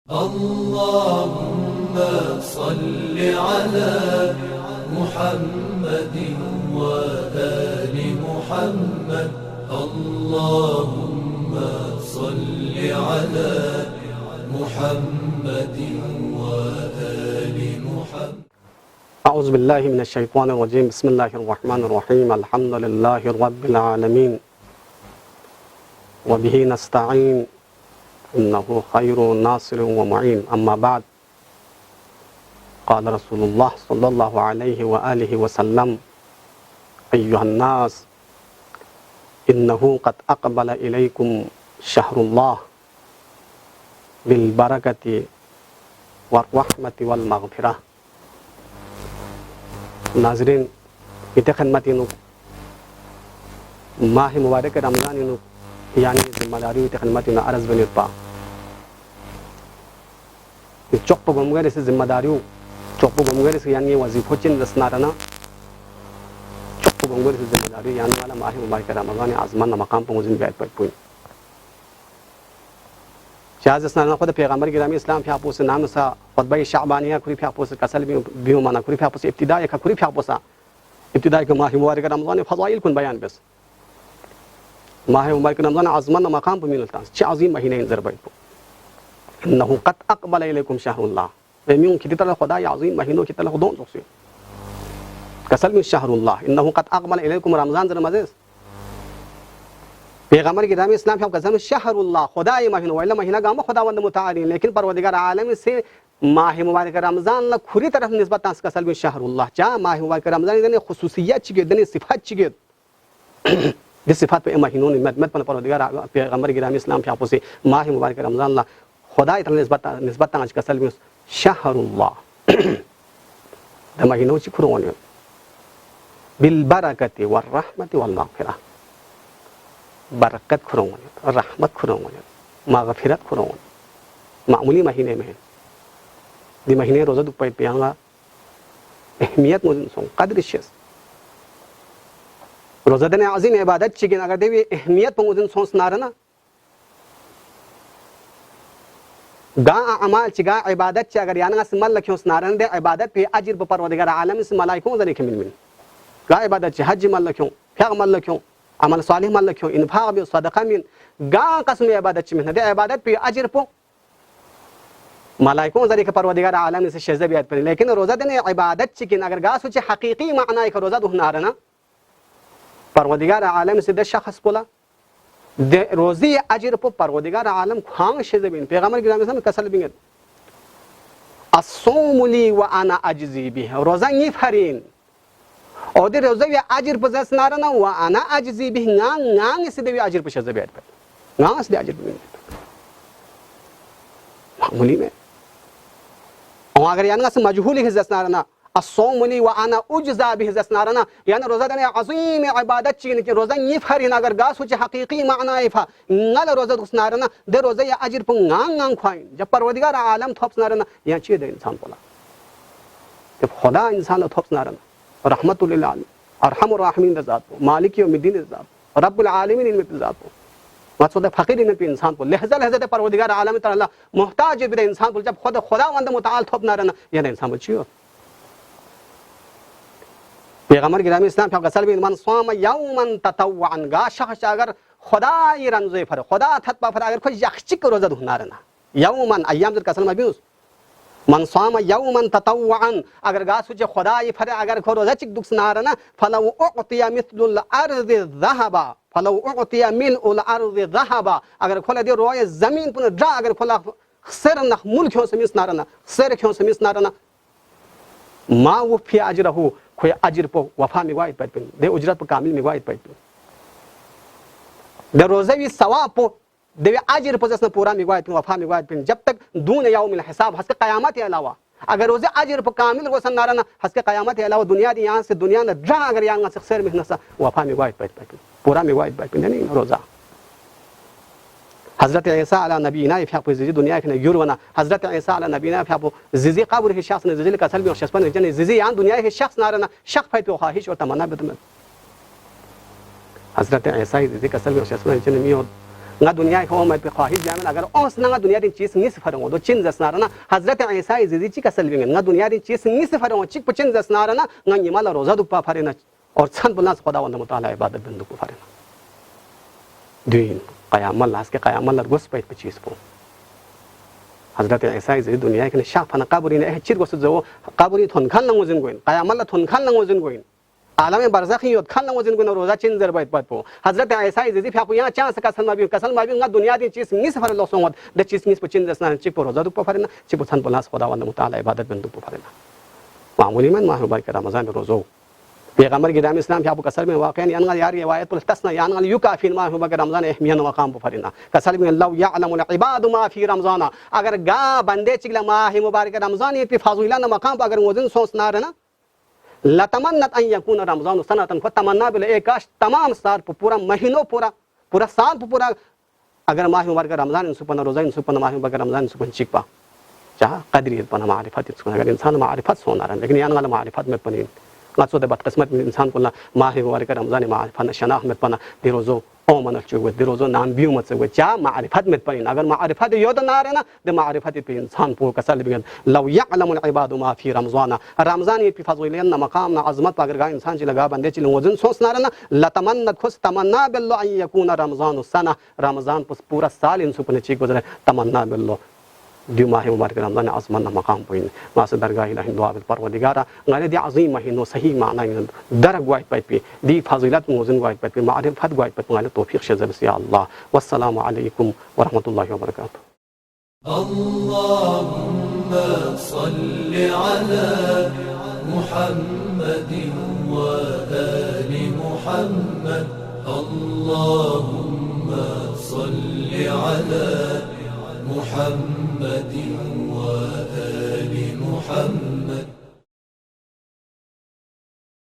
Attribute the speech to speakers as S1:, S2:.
S1: اللهم صل على محمد وآل محمد. اللهم صل على محمد وآل محمد.
S2: أعوذ بالله من الشيطان الرجيم. بسم الله الرحمن الرحيم. الحمد لله رب العالمين وبه نستعين إنه خير ناصر ومعين. أما بعد، قال رسول الله صلى الله عليه وآله وسلم: أيها الناس، إنه قد أقبل إليكم شهر الله بالبركة والرحمة والمغفرة. नाज़रीन, इते खिदमत इनु माह मुबारक रमज़ान इनु यानी जिम्मेदारी इते खिदमत इनु अर्ज़ बनित पा चौक पर गुमगरे से जिम्मेदारी चौक पर गुमगरे से यानी वजीफ़ों चिन रसनारना चौक पर गुमगरे से जिम्मेदारी यानी वाला माह मुबारक रमज़ान आज़मान मकाम पर मुझे बैठ पुई शायद रसनारना खुद पैगम्बर गिरामी इस्लाम पे आपो से नाम सा खतबा शعبانیہ खुरी पे आपो से कसल भी माना खुरी पे आपो से इब्तिदा का खुरी पे आपो सा इब्तिदा के माह मुबारक रमज़ान फ़ज़ाइल कुन बयान बस माह मुबारक रमज़ान आज़मान मकाम पर मिलता है च अज़ीम महीने इंजर बैठ इन्नहु क़द अक़बल इलैकुम शहरुल्लाह बेमियों की तरह खुदा अज़ीम महीनों की तरह दोनों से कसल में शहरुल्लाह इन्नहु क़द अक़बल इलैकुम रमज़ान जरा मज़े पैगम्बर गिरामी इस्लाम पे कसम शहरुल्लाह खुदा ये महीना वाला महीना गाम खुदावंद मुताअली लेकिन परवरदिगार आलम से माह मुबारक रमज़ान ला खुरी तरफ निस्बत तास कसल में शहरुल्लाह चा माह मुबारक रमज़ान इतने खुसूसियत चिगे इतने सिफात चिगे जिस सिफात पे महीनों ने मत परवरदिगार पैगम्बर गिरामी इस्लाम पे आपो से माह मुबारक रमज़ान ला खुदा इतना निस्बत तास कसल में शहरुल्लाह द महीनों ची खुरोने बिल बरकति वर रहमति वल मग़फ़िरह बरकत खुरोंगे रहमत खुरोंगे मग़फ़िरत खुरोंगे मामूली महीने में दी महीने रोज़ा दुपै पियांगा अहमियत मुझे सों कदर शेष रोज़ा देने अज़ीम इबादत चिकिन अगर देवी अहमियत पर मुझे सों सुनारा ना गा अमाल चिगा इबादत च अगर याना से मल लख्यों सुनारा दे इबादत पे अजर पर परवरदिगार आलम से मलाइकों ज़रिए मिल गा इबादत च हज मल लख्यों क्या मल लख्यों अमल सालिह मल लख्यों इन्फाक़ भी सदक़ा मिन गा कसम इबादत में दे इबादत पे अजर पो मलाइकों ज़रिए परवरदिगार आलम से शज़ बियात पर लेकिन रोज़ा देने इबादत चिकिन अगर गा सोचे हकीकी माना एक रोज़ा दुहनारा ना परवरदिगार आलम से दे शख़्स बोला दे रोज़ी अजर पो परवरदिगार आलम खांग शज़ बिन पैगम्बर गिरामी इस्लाम कसल बिन अस्सौमु ली व अना अजज़ी बिही रोज़ा ये फरीन और दे रोज़ा ये अजर पर जस नारा ना व अना अजज़ी बिही ngang से दे अजर पर शज़ बियात पर ngang से दे अजर पर मामूली में और अगर याना से मजहूल है जस नारा ना अस्सौमु ली व अना उजज़ा बिही जस नारा ना यानी रोज़ा देने अज़ीम इबादत चीन के रोज़ा ये फरीन अगर गा सोच हकीकी माना है फा नल रोज़ा दुस नारा ना दे रोज़ा ये अजर पर ngang खाइन जब परवरदिगार आलम थोप्स नारा ना यहाँ चीज़ दे इंसान बोला जब खुदा इंसान ला थोप्स नारा ना रहमतुल लिल आलमीन अरहमुर राहिमीन ज़ात को मालिक यौमिद्दीन ज़ात रब्बुल आलमीन इन ज़ात को मकसद फकीर इन पे इंसान को लहज़ा लहज़ा ते परवरदिगार आलम तआला मोहताज बे इंसान को जब खुदावंद मुताल थोप ना रहना ये इंसान बचियो पैगम्बर गिरामी इस्लाम पे कसल बिन मन साम यौमन ततव्वअन गा शख्स अगर खुदा ये रमज़े फर खुदा थतबा फर अगर कोई यखचिक रोज़ा दुहना रहना यौमन अय्याम जर कसल मबियुस मन साम यौमन ततव्वअन अगर गा सोचे खुदा ये फर अगर को रोज़ा चिक दुखना रहना फलौ उतिया मिस्लुल अर्ज़ि ज़हबा फलौ उतिया मिनउल अर्ज़ि ज़हबा अगर खोला दे रोए ज़मीन पुन ड्रा अगर खोला सर न मुल्क क्यों समिस ना रहना सर क्यों समिस ना रहना मा वो फी अजरहु कोई अजर पो वफा में वाइद पैट दे उजरत पर कामिल में वाइद पैट दे रोज़े भी सवाब पो दे अजर पो जसना पूरा में वाइद वफा में वाइद जब तक दून यौमिल हिसाब हस क़यामत के अलावा अगर रोज़े अजर पर कामिल रोशन ना रहना हस क़यामत के अलावा दुनिया दी यहाँ से दुनिया में ड्रा अगर यहाँ से सर में नसा वफा में वाइद पैट पूरा में वाइद पैट नहीं रोज़ा हज़रत ईसा अला नबीना फ़यापो ज़िज़ी दुनिया के युरवना हज़रत ईसा अला नबीना फ़यापो ज़िज़ी कब्र के शख्स ने ज़िज़ी कसल भी और शख्स ने जने ज़िज़ी यान दुनिया के शख्स ना रहना शक फैत और ख्वाहिश और तमन्ना बदमत हज़रत ईसा ज़िज़ी कसल भी और शख्स ने जने मी और nga dunya ko mai pe khwahish jaman agar os nga dunya din chis ngis farang do chin zasnara na hazrat isa izi chi kasal bin nga dunya din chis ngis farang chi pchin zasnara na nga nimala roza du pa farina और सन बुलंद खुदावंद मुताला इबादत बंदू को फरेना दिन क़यामत लास के क़यामत लर्गोस पे 25 पो हजरत ईसा इस दुनिया के शाफन कबरी ने चिर गोस जो कबरी थन खान लंगो जिन गोइन क़यामत थन खान लंगो जिन गोइन आलम बरज़खी योद खान लंगो जिन गोइन रोजा चिन जर बैत पो हजरत ईसा इस फ्यापु या चांस कसल माबी nga दुनिया दी चीज निस फर लो सोमत द चीज निस पचिन जसना चिप रोजा दु फरेना चिप सन बुलंद खुदावंद मुताला इबादत बंदू को फरेना मामूली मन माह मुबारक रमजान रोज़ो पैगंबर गिराम इस्लाम के आपको कसर में वाक़या यान यार रिवायत पुल तसना यान युकाफिन मा हुआ के रमजान अहमियत मकाम पर फरिना कसर में अल्लाह यअलमुल इबाद मा फी रमजान अगर गा बंदे चिगला माह मुबारक रमजान ये फाजुला मकाम अगर वजन सोचना रहना लतमन्नत अन यकून रमजान सनतन फतमन्ना बिल एकाश तमाम साल पूरा महीनों पूरा साल पूरा अगर माह मुबारक रमजान सुपन रोजा सुपन माह मुबारक रमजान सुपन चिकपा चाह कदरियत पना मारिफत अगर इंसान मारिफत सोना रहा लेकिन यान वाला मारिफत में पनी ngaso de batqismat insan kulla mahi mubarak ramzan ma'rifat shanah met pana dirozo o mana chuwe dirozo nam biu mat se cha ma'rifat met pani agar ma'rifat yod na rena de ma'rifat pe insan po kasal bigan law ya'lamu al-ibadu ma fi ramzan ye fi fadliyan maqam na azmat agar ga insan ji laga bande ji wazn sos na rena la tamannat khus tamanna billah an yakuna ramzan sana ramzan pura saal in supne chi guzare tamanna billah ديو ماهي مبارك رمضان عظمنا مقام بين ما درگاه الهي دعاء بالپروردگار غير دي عظيم مهينو صحيح معنى درج وايد بي دي فضيلات موزن وايد بي معرفت وايد بي غير توفيق شذر يا الله والسلام عليكم ورحمه الله وبركاته
S1: اللهم صل على محمد وآل محمد اللهم صل على محمد وآل محمد